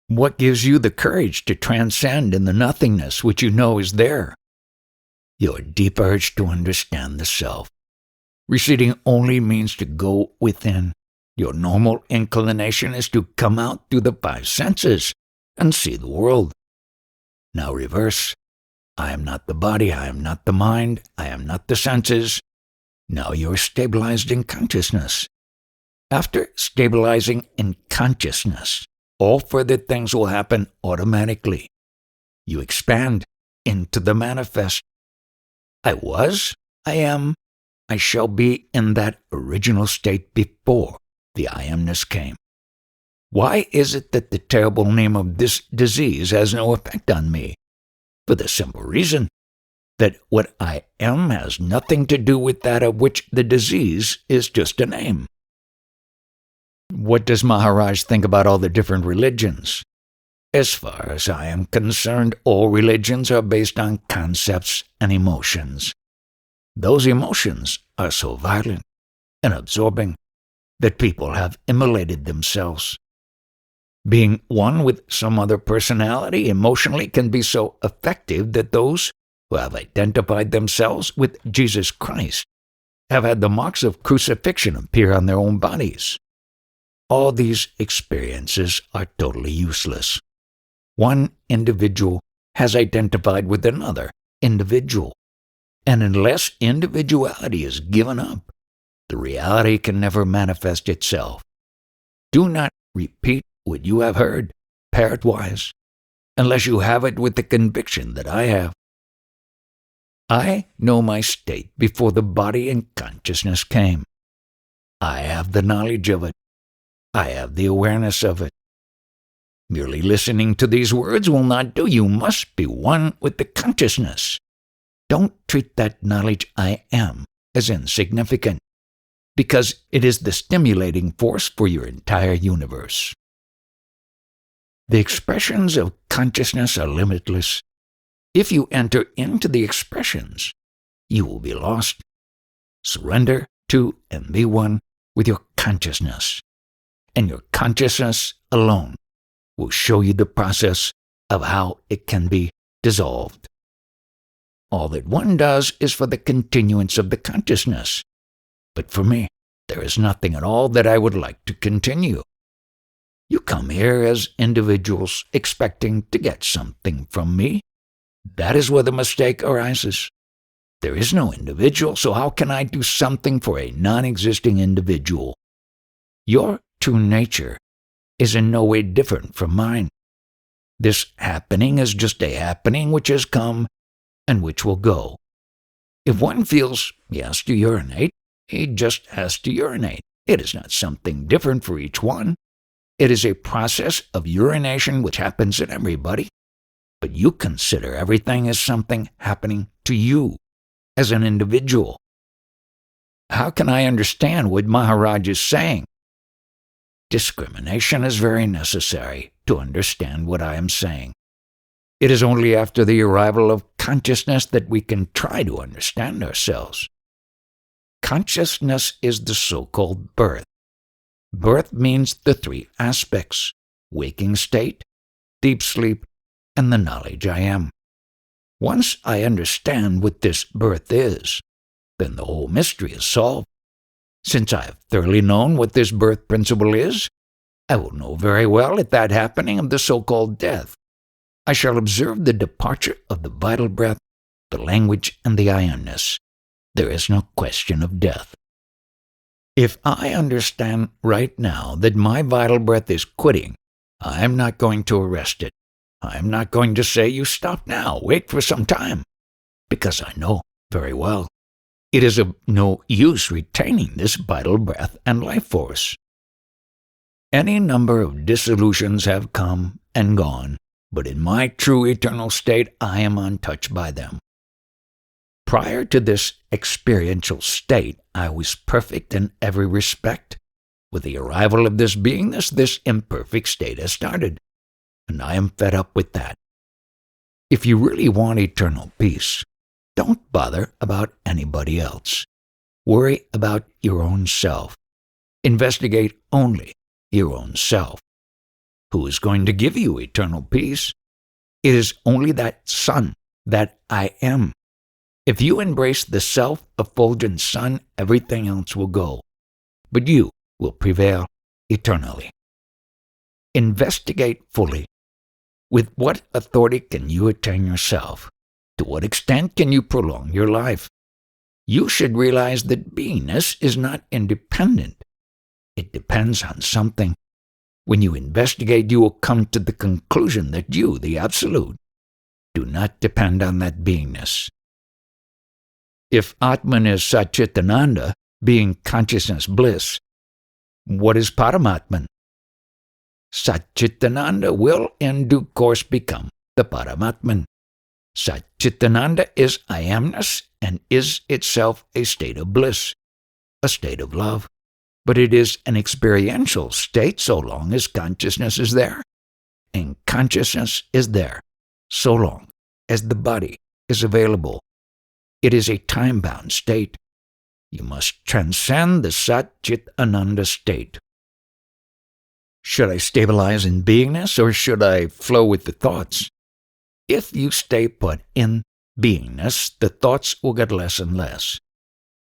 What gives you the courage to transcend in the nothingness which you know is there? Your deep urge to understand the self. Receding only means to go within. Your normal inclination is to come out through the five senses and see the world. Now reverse. I am not the body, I am not the mind, I am not the senses. Now you're stabilized in consciousness. After stabilizing in consciousness, all further things will happen automatically. You expand into the manifest. I was, I am, I shall be in that original state before the I amness came. Why is it that the terrible name of this disease has no effect on me? For the simple reason that what I am has nothing to do with that of which the disease is just a name. What does Maharaj think about all the different religions? As far as I am concerned, all religions are based on concepts and emotions. Those emotions are so violent and absorbing that people have immolated themselves. Being one with some other personality emotionally can be so effective that those who have identified themselves with Jesus Christ have had the marks of crucifixion appear on their own bodies. All these experiences are totally useless. One individual has identified with another individual, and unless individuality is given up, the reality can never manifest itself. Do not repeat what you have heard, parrot-wise, unless you have it with the conviction that I have. I know my state before the body and consciousness came. I have the knowledge of it. I have the awareness of it. Merely listening to these words will not do. You must be one with the consciousness. Don't treat that knowledge I am as insignificant, because it is the stimulating force for your entire universe. The expressions of consciousness are limitless. If you enter into the expressions, you will be lost. Surrender to and be one with your consciousness, and your consciousness alone will show you the process of how it can be dissolved. All that one does is for the continuance of the consciousness. But for me, there is nothing at all that I would like to continue. You come here as individuals expecting to get something from me. That is where the mistake arises. There is no individual, so how can I do something for a non-existing individual? Your true nature is in no way different from mine. This happening is just a happening which has come and which will go. If one feels he has to urinate, he just has to urinate. It is not something different for each one. It is a process of urination which happens in everybody, but you consider everything as something happening to you as an individual. How can I understand what Maharaj is saying? Discrimination is very necessary to understand what I am saying. It is only after the arrival of consciousness that we can try to understand ourselves. Consciousness is the so-called birth. Birth means the three aspects: waking state, deep sleep, and the knowledge I am. Once I understand what this birth is, then the whole mystery is solved. Since I have thoroughly known what this birth principle is, I will know very well at that happening of the so-called death. I shall observe the departure of the vital breath, the language, and the I amness. There is no question of death. If I understand right now that my vital breath is quitting, I am not going to arrest it. I am not going to say, you stop now, wait for some time, because I know very well it is of no use retaining this vital breath and life force. Any number of dissolutions have come and gone, but in my true eternal state I am untouched by them. Prior to this experiential state, I was perfect in every respect. With the arrival of this beingness, this imperfect state has started, and I am fed up with that. If you really want eternal peace, don't bother about anybody else. Worry about your own self. Investigate only your own self. Who is going to give you eternal peace? It is only that sun, that I am. If you embrace the self-effulgent sun, everything else will go, but you will prevail eternally. Investigate fully. With what authority can you attain yourself? To what extent can you prolong your life? You should realize that beingness is not independent. It depends on something. When you investigate, you will come to the conclusion that you, the Absolute, do not depend on that beingness. If Atman is Satchitananda, being consciousness bliss, what is Paramatman? Satchitananda will in due course become the Paramatman. Satchitananda is I amness and is itself a state of bliss, a state of love. But it is an experiential state so long as consciousness is there. And consciousness is there so long as the body is available. It is a time-bound state. You must transcend the Sat-Chit-Ananda state. Should I stabilize in beingness or should I flow with the thoughts? If you stay put in beingness, the thoughts will get less and less.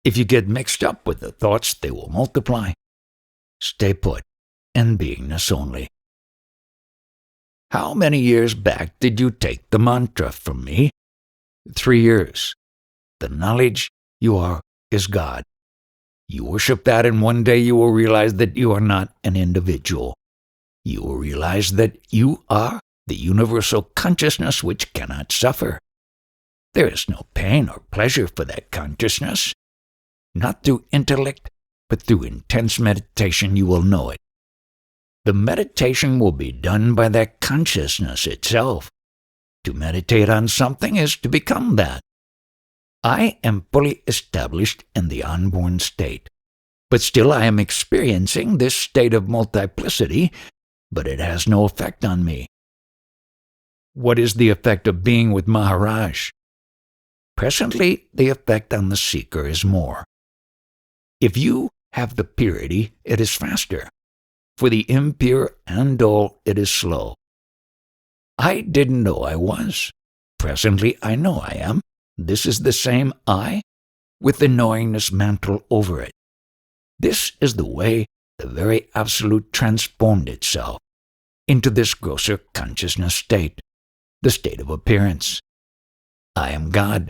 If you get mixed up with the thoughts, they will multiply. Stay put in beingness only. How many years back did you take the mantra from me? 3 years. The knowledge you are is God. You worship that, and one day you will realize that you are not an individual. You will realize that you are the universal consciousness which cannot suffer. There is no pain or pleasure for that consciousness. Not through intellect, but through intense meditation you will know it. The meditation will be done by that consciousness itself. To meditate on something is to become that. I am fully established in the unborn state, but still I am experiencing this state of multiplicity, but it has no effect on me. What is the effect of being with Maharaj? Presently, the effect on the seeker is more. If you have the purity, it is faster. For the impure and dull, it is slow. I didn't know I was. Presently, I know I am. This is the same I, with the knowingness mantle over it. This is the way the very Absolute transformed itself into this grosser consciousness state, the state of appearance. I am God.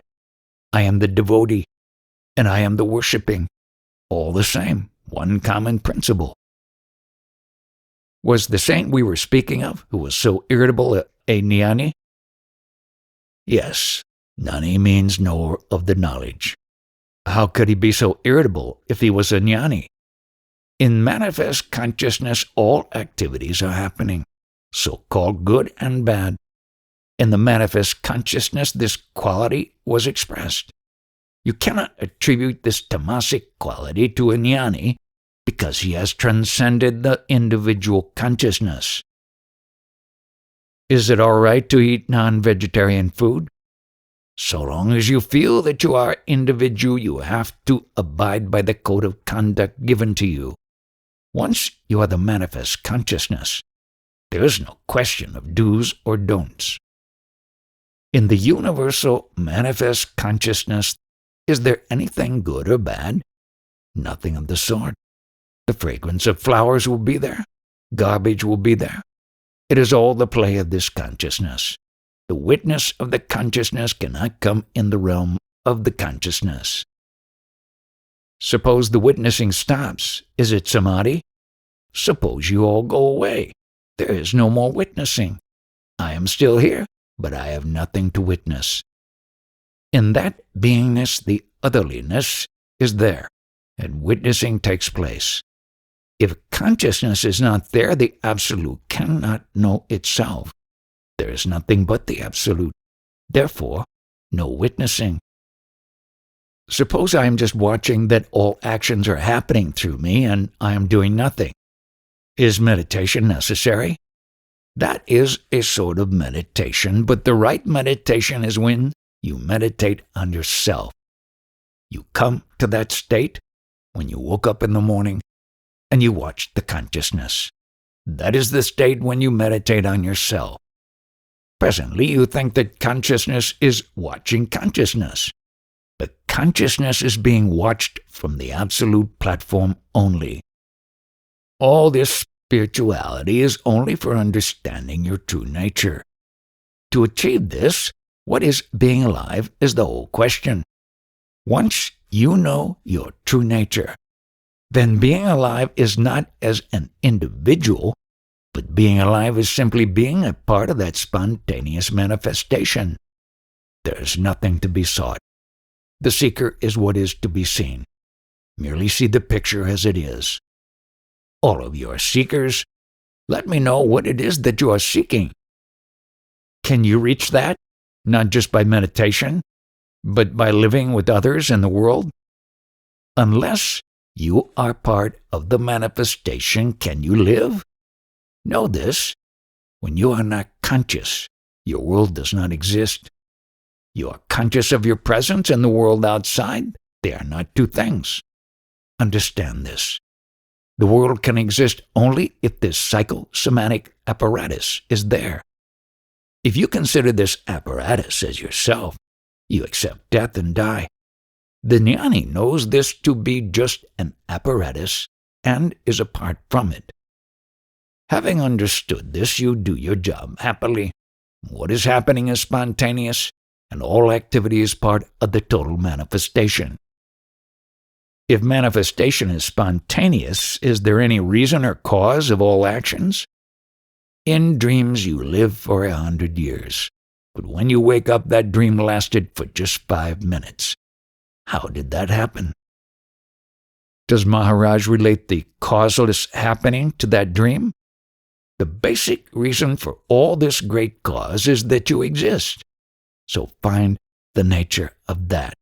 I am the devotee, and I am the worshipping. All the same, one common principle. Was the saint we were speaking of, who was so irritable, a jnani? Yes, jnani means knower of the knowledge. How could he be so irritable if he was a jnani? In manifest consciousness, all activities are happening, so-called good and bad. In the manifest consciousness, this quality was expressed. You cannot attribute this tamasic quality to a jnani because he has transcended the individual consciousness. Is it all right to eat non-vegetarian food? So long as you feel that you are individual, you have to abide by the code of conduct given to you. Once you are the manifest consciousness, there is no question of do's or don'ts. In the universal manifest consciousness, is there anything good or bad? Nothing of the sort. The fragrance of flowers will be there. Garbage will be there. It is all the play of this consciousness. The witness of the consciousness cannot come in the realm of the consciousness. Suppose the witnessing stops. Is it samadhi? Suppose you all go away. There is no more witnessing. I am still here, but I have nothing to witness. In that beingness, the otherliness is there, and witnessing takes place. If consciousness is not there, the Absolute cannot know itself. There is nothing but the Absolute. Therefore, no witnessing. Suppose I am just watching that all actions are happening through me and I am doing nothing. Is meditation necessary? That is a sort of meditation, but the right meditation is when you meditate on yourself. You come to that state when you woke up in the morning and you watch the consciousness. That is the state when you meditate on yourself. Presently, you think that consciousness is watching consciousness. But consciousness is being watched from the absolute platform only. All this spirituality is only for understanding your true nature. To achieve this, what is being alive is the whole question. Once you know your true nature, then being alive is not as an individual, but being alive is simply being a part of that spontaneous manifestation. There is nothing to be sought. The seeker is what is to be seen. Merely see the picture as it is. All of you are seekers. Let me know what it is that you are seeking. Can you reach that? Not just by meditation, but by living with others in the world? Unless you are part of the manifestation, can you live? Know this. When you are not conscious, your world does not exist. You are conscious of your presence in the world outside. They are not two things. Understand this. The world can exist only if this psychosomatic apparatus is there. If you consider this apparatus as yourself, you accept death and die. The jnani knows this to be just an apparatus and is apart from it. Having understood this, you do your job happily. What is happening is spontaneous, and all activity is part of the total manifestation. If manifestation is spontaneous, is there any reason or cause of all actions? In dreams you live for 100 years, but when you wake up, that dream lasted for just 5 minutes. How did that happen? Does Maharaj relate the causeless happening to that dream? The basic reason for all this great cause is that you exist. So find the nature of that.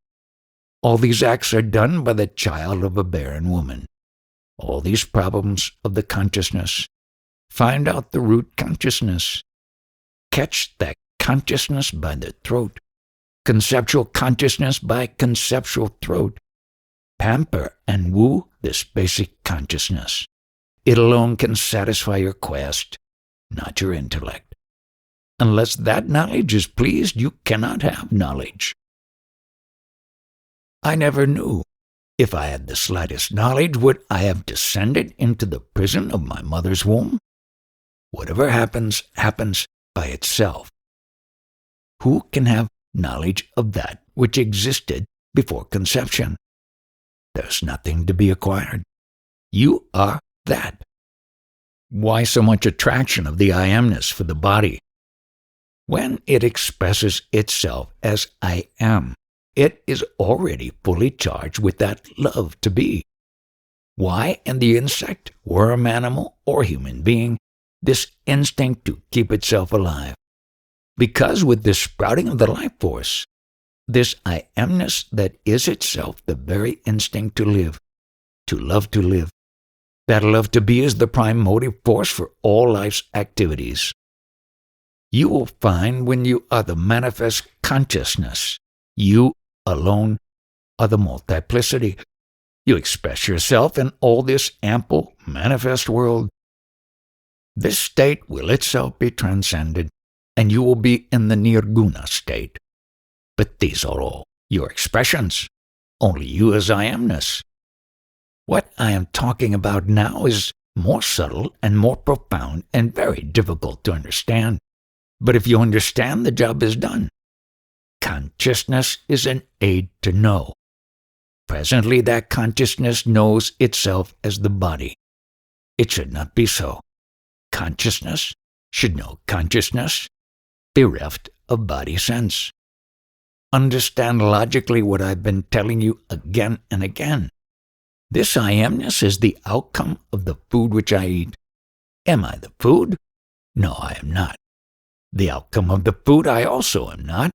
All these acts are done by the child of a barren woman. All these problems of the consciousness. Find out the root consciousness. Catch that consciousness by the throat. Conceptual consciousness by conceptual throat. Pamper and woo this basic consciousness. It alone can satisfy your quest, not your intellect. Unless that knowledge is pleased, you cannot have knowledge. I never knew. If I had the slightest knowledge, would I have descended into the prison of my mother's womb? Whatever happens, happens by itself. Who can have knowledge of that which existed before conception? There's nothing to be acquired. You are that. Why so much attraction of the I amness for the body? When it expresses itself as I am, it is already fully charged with that love to be. Why in the insect, worm animal, or human being, this instinct to keep itself alive? Because with the sprouting of the life force, this I amness that is itself the very instinct to live, to love to live. That love to be is the prime motive force for all life's activities. You will find when you are the manifest consciousness, you alone are the multiplicity. You express yourself in all this ample manifest world. This state will itself be transcended, and you will be in the nirguna state. But these are all your expressions, only you as I amness. What I am talking about now is more subtle and more profound and very difficult to understand. But if you understand, the job is done. Consciousness is an aid to know. Presently, that consciousness knows itself as the body. It should not be so. Consciousness should know consciousness, bereft of body sense. Understand logically what I've been telling you again and again. This I amness is the outcome of the food which I eat. Am I the food? No, I am not. The outcome of the food I also am not.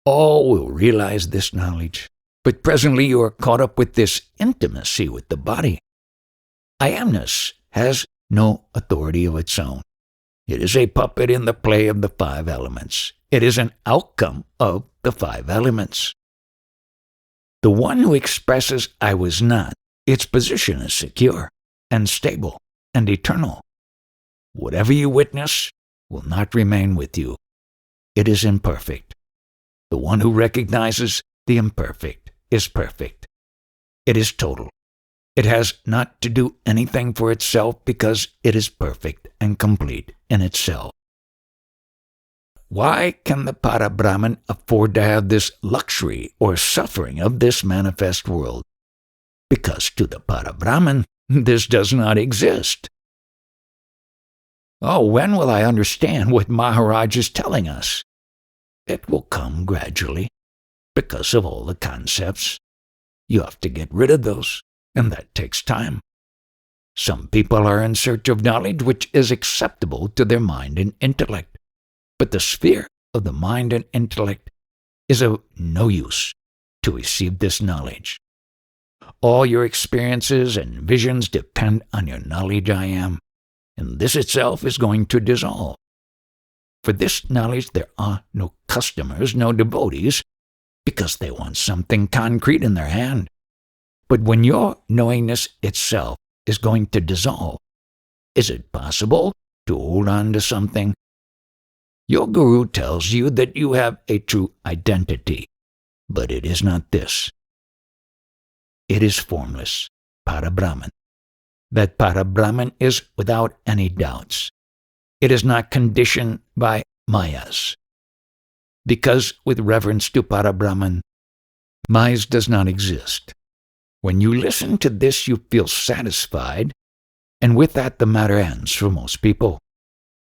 All will realize this knowledge, but presently you are caught up with this intimacy with the body. I amness has no authority of its own. It is a puppet in the play of the 5 elements. It is an outcome of the 5 elements. The one who expresses I was not, its position is secure and stable and eternal. Whatever you witness will not remain with you. It is imperfect. The one who recognizes the imperfect is perfect. It is total. It has not to do anything for itself because it is perfect and complete in itself. Why can the Parabrahman afford to have this luxury or suffering of this manifest world? Because to the Parabrahman, this does not exist. Oh, when will I understand what Maharaj is telling us? It will come gradually, because of all the concepts. You have to get rid of those, and that takes time. Some people are in search of knowledge which is acceptable to their mind and intellect, but the sphere of the mind and intellect is of no use to receive this knowledge. All your experiences and visions depend on your knowledge I am, and this itself is going to dissolve. For this knowledge there are no customers, no devotees, because they want something concrete in their hand. But when your knowingness itself is going to dissolve, is it possible to hold on to something? Your guru tells you that you have a true identity, but it is not this. It is formless, Parabrahman. That Parabrahman is without any doubts. It is not conditioned by mayas. Because with reverence to Parabrahman, mayas does not exist. When you listen to this, you feel satisfied, and with that the matter ends for most people.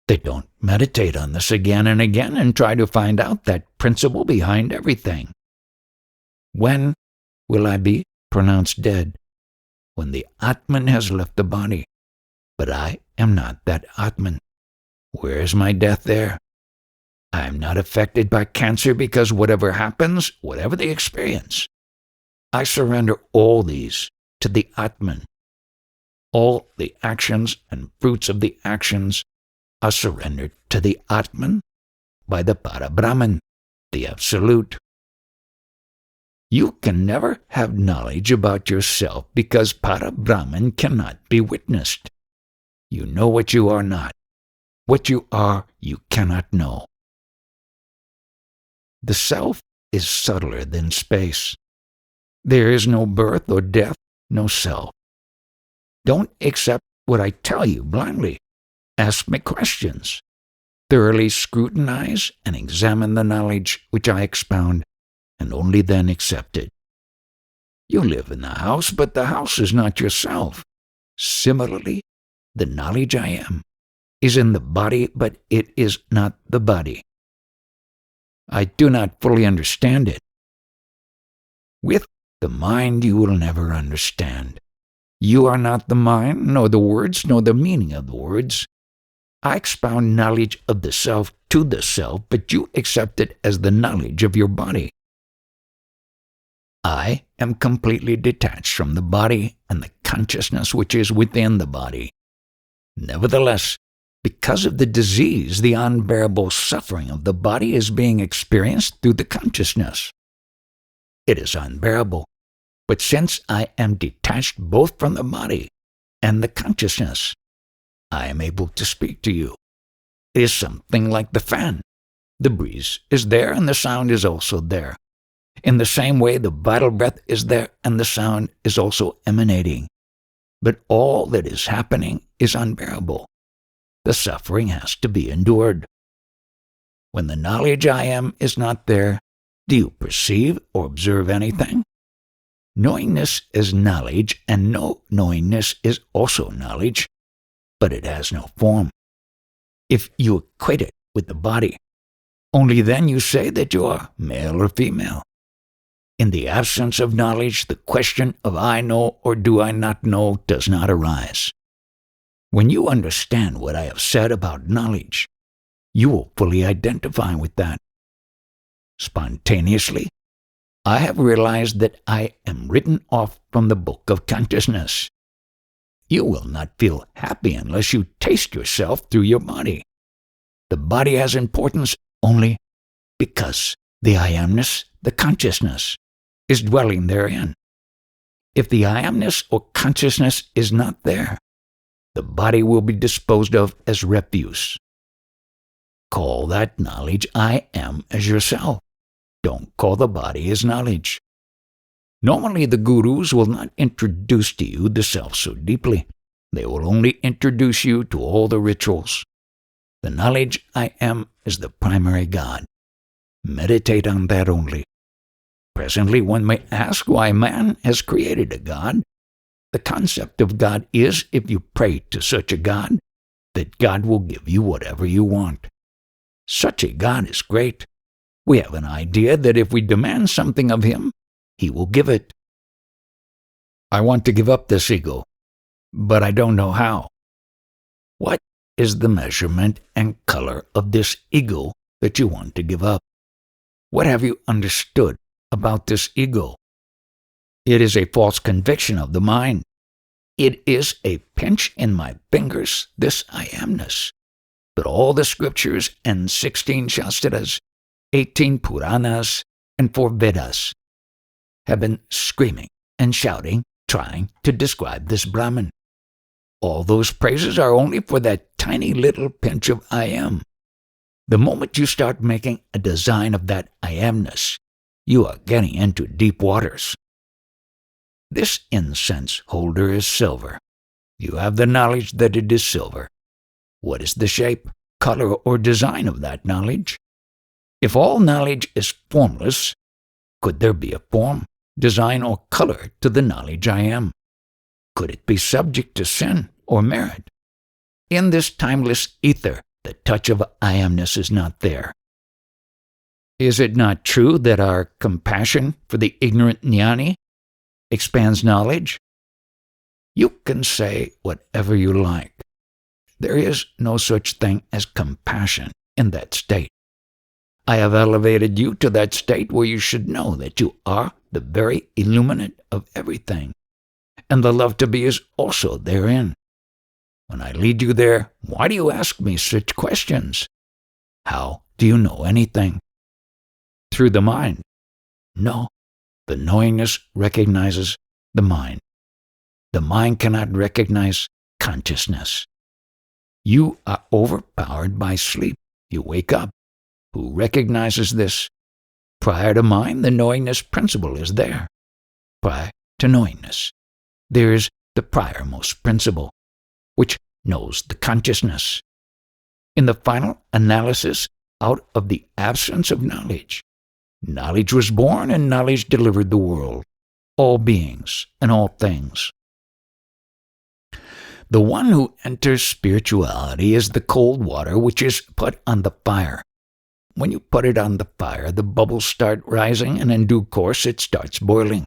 They don't meditate on this again and again and try to find out that principle behind everything. When will I be pronounced dead? When the Atman has left the body. But I am not that Atman. Where is my death there? I am not affected by cancer because whatever happens, whatever the experience, I surrender all these to the Atman. All the actions and fruits of the actions are surrendered to the Atman by the Parabrahman, the Absolute. You can never have knowledge about yourself because Parabrahman cannot be witnessed. You know what you are not. What you are, you cannot know. The self is subtler than space. There is no birth or death, no self. Don't accept what I tell you blindly. Ask me questions. Thoroughly scrutinize and examine the knowledge which I expound, and only then accept it. You live in the house, but the house is not yourself. Similarly, the knowledge I am is in the body, but it is not the body. I do not fully understand it. With the mind you will never understand. You are not the mind, nor the words, nor the meaning of the words. I expound knowledge of the self to the self, but you accept it as the knowledge of your body. I am completely detached from the body and the consciousness which is within the body. Nevertheless, because of the disease, the unbearable suffering of the body is being experienced through the consciousness. It is unbearable, but since I am detached both from the body and the consciousness, I am able to speak to you. It is something like the fan. The breeze is there and the sound is also there. In the same way, the vital breath is there and the sound is also emanating. But all that is happening is unbearable. The suffering has to be endured. When the knowledge I am is not there, do you perceive or observe anything? Knowingness is knowledge, and no knowingness is also knowledge, but it has no form. If you equate it with the body, only then you say that you are male or female. In the absence of knowledge, the question of I know or do I not know does not arise. When you understand what I have said about knowledge, you will fully identify with that. Spontaneously, I have realized that I am written off from the book of consciousness. You will not feel happy unless you taste yourself through your body. The body has importance only because the I amness, the consciousness, is dwelling therein. If the I amness or consciousness is not there, the body will be disposed of as refuse. Call that knowledge I am as yourself. Don't call the body as knowledge. Normally, the gurus will not introduce to you the self so deeply. They will only introduce you to all the rituals. The knowledge I am is the primary God. Meditate on that only. Presently, one may ask why man has created a God. The concept of God is, if you pray to such a God, that God will give you whatever you want. Such a God is great. We have an idea that if we demand something of him, he will give it. I want to give up this ego, but I don't know how. What is the measurement and color of this ego that you want to give up? What have you understood about this ego? It is a false conviction of the mind. It is a pinch in my fingers, this I amness. But all the scriptures and 16 Shastras, 18 Puranas, and 4 Vedas have been screaming and shouting, trying to describe this Brahman. All those praises are only for that tiny little pinch of I am. The moment you start making a design of that I amness, you are getting into deep waters. This incense holder is silver. You have the knowledge that it is silver. What is the shape, color, or design of that knowledge? If all knowledge is formless, could there be a form, design, or color to the knowledge I am? Could it be subject to sin or merit? In this timeless ether, the touch of I amness is not there. Is it not true that our compassion for the ignorant jnani expands knowledge? You can say whatever you like. There is no such thing as compassion in that state. I have elevated you to that state where you should know that you are the very illuminate of everything, and the love to be is also therein. When I lead you there, why do you ask me such questions? How do you know anything? Through the mind. No, the knowingness recognizes the mind. The mind cannot recognize consciousness. You are overpowered by sleep. You wake up. Who recognizes this? Prior to mind, the knowingness principle is there. Prior to knowingness, there is the priormost principle, which knows the consciousness. In the final analysis, out of the absence of knowledge, knowledge was born and knowledge delivered the world, all beings and all things. The one who enters spirituality is the cold water which is put on the fire. When you put it on the fire, the bubbles start rising, and in due course it starts boiling.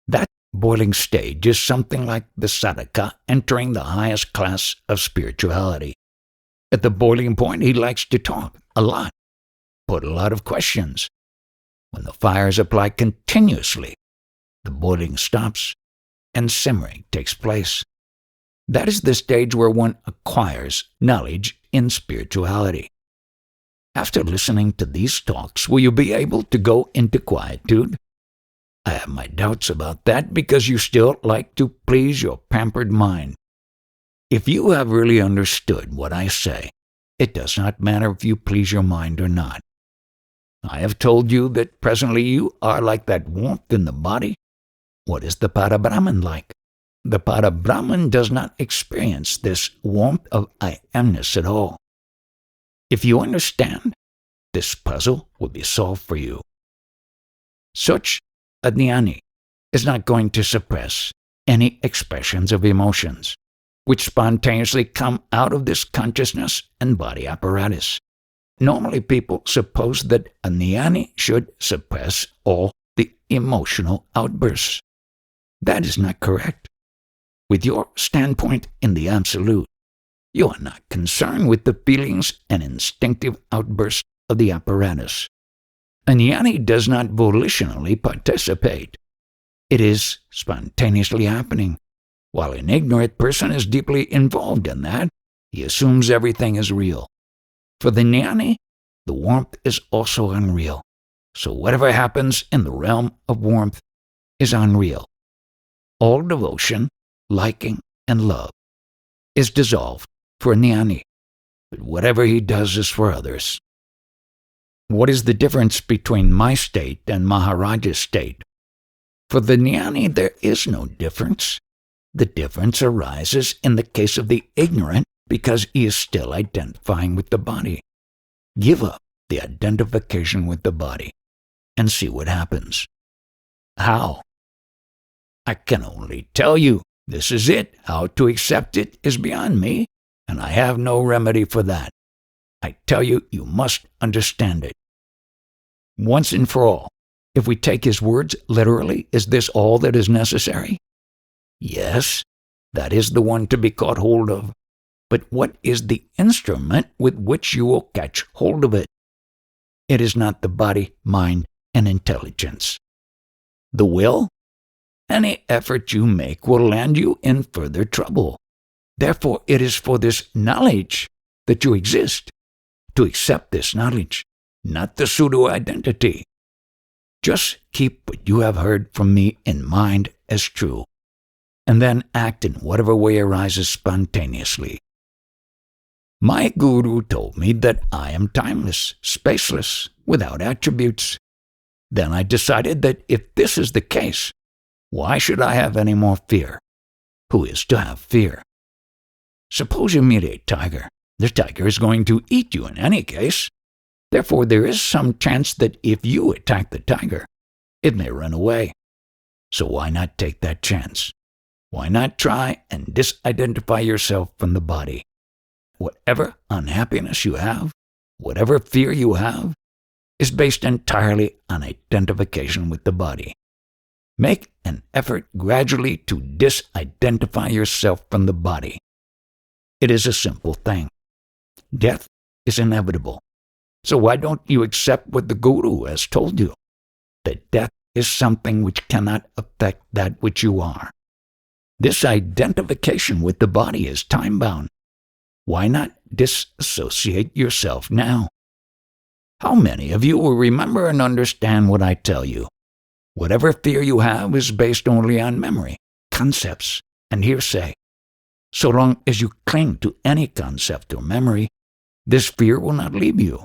That boiling stage is something like the sadhaka entering the highest class of spirituality. At the boiling point, he likes to talk a lot, put a lot of questions. When the fire is applied continuously, the boiling stops and simmering takes place. That is the stage where one acquires knowledge in spirituality. After listening to these talks, will you be able to go into quietude? I have my doubts about that because you still like to please your pampered mind. If you have really understood what I say, it does not matter if you please your mind or not. I have told you that presently you are like that warmth in the body. What is the Parabrahman like? The Parabrahman does not experience this warmth of I amness at all. If you understand, this puzzle will be solved for you. Such a jnani is not going to suppress any expressions of emotions, which spontaneously come out of this consciousness and body apparatus. Normally people suppose that a jnani should suppress all the emotional outbursts. That is not correct. With your standpoint in the Absolute, you are not concerned with the feelings and instinctive outbursts of the apparatus. A jnani does not volitionally participate. It is spontaneously happening. While an ignorant person is deeply involved in that, he assumes everything is real. For the jnani, the warmth is also unreal. So whatever happens in the realm of warmth is unreal. All devotion, liking, and love is dissolved for a jnani, but whatever he does is for others. What is the difference between my state and Maharaj's state? For the jnani there is no difference. The difference arises in the case of the ignorant because he is still identifying with the body. Give up the identification with the body and see what happens. How? I can only tell you, this is it. How to accept it is beyond me, and I have no remedy for that. I tell you, you must understand it. Once and for all, if we take his words literally, is this all that is necessary? Yes, that is the one to be caught hold of. But what is the instrument with which you will catch hold of it? It is not the body, mind, and intelligence. The will? Any effort you make will land you in further trouble. Therefore, it is for this knowledge that you exist, to accept this knowledge, not the pseudo-identity. Just keep what you have heard from me in mind as true, and then act in whatever way arises spontaneously. My guru told me that I am timeless, spaceless, without attributes. Then I decided that if this is the case, why should I have any more fear? Who is to have fear? Suppose you meet a tiger. The tiger is going to eat you in any case. Therefore, there is some chance that if you attack the tiger, it may run away. So why not take that chance? Why not try and disidentify yourself from the body? Whatever unhappiness you have, whatever fear you have, is based entirely on identification with the body. Make an effort gradually to disidentify yourself from the body. It is a simple thing. Death is inevitable. So why don't you accept what the Guru has told you? That death is something which cannot affect that which you are. This identification with the body is time-bound. Why not disassociate yourself now? How many of you will remember and understand what I tell you? Whatever fear you have is based only on memory, concepts, and hearsay. So long as you cling to any concept or memory, this fear will not leave you.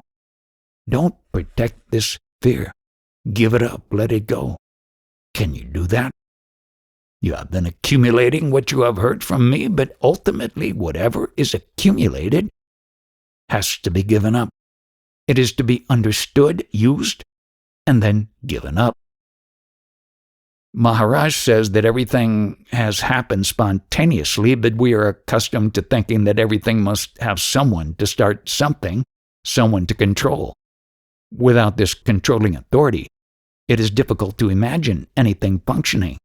Don't protect this fear. Give it up, let it go. Can you do that? You have been accumulating what you have heard from me, but ultimately whatever is accumulated has to be given up. It is to be understood, used, and then given up. Maharaj says that everything has happened spontaneously, but we are accustomed to thinking that everything must have someone to start something, someone to control. Without this controlling authority, it is difficult to imagine anything functioning.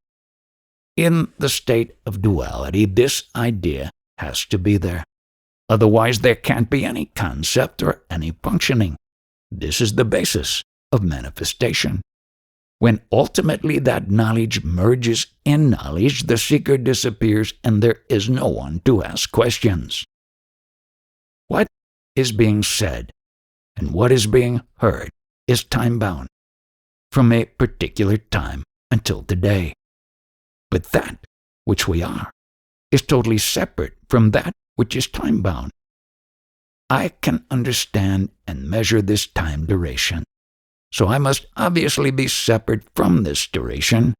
In the state of duality, this idea has to be there. Otherwise, there can't be any concept or any functioning. This is the basis of manifestation. When ultimately that knowledge merges in knowledge, the seeker disappears and there is no one to ask questions. What is being said and what is being heard is time-bound, from a particular time until today. But that which we are is totally separate from that which is time-bound. I can understand and measure this time duration, so I must obviously be separate from this duration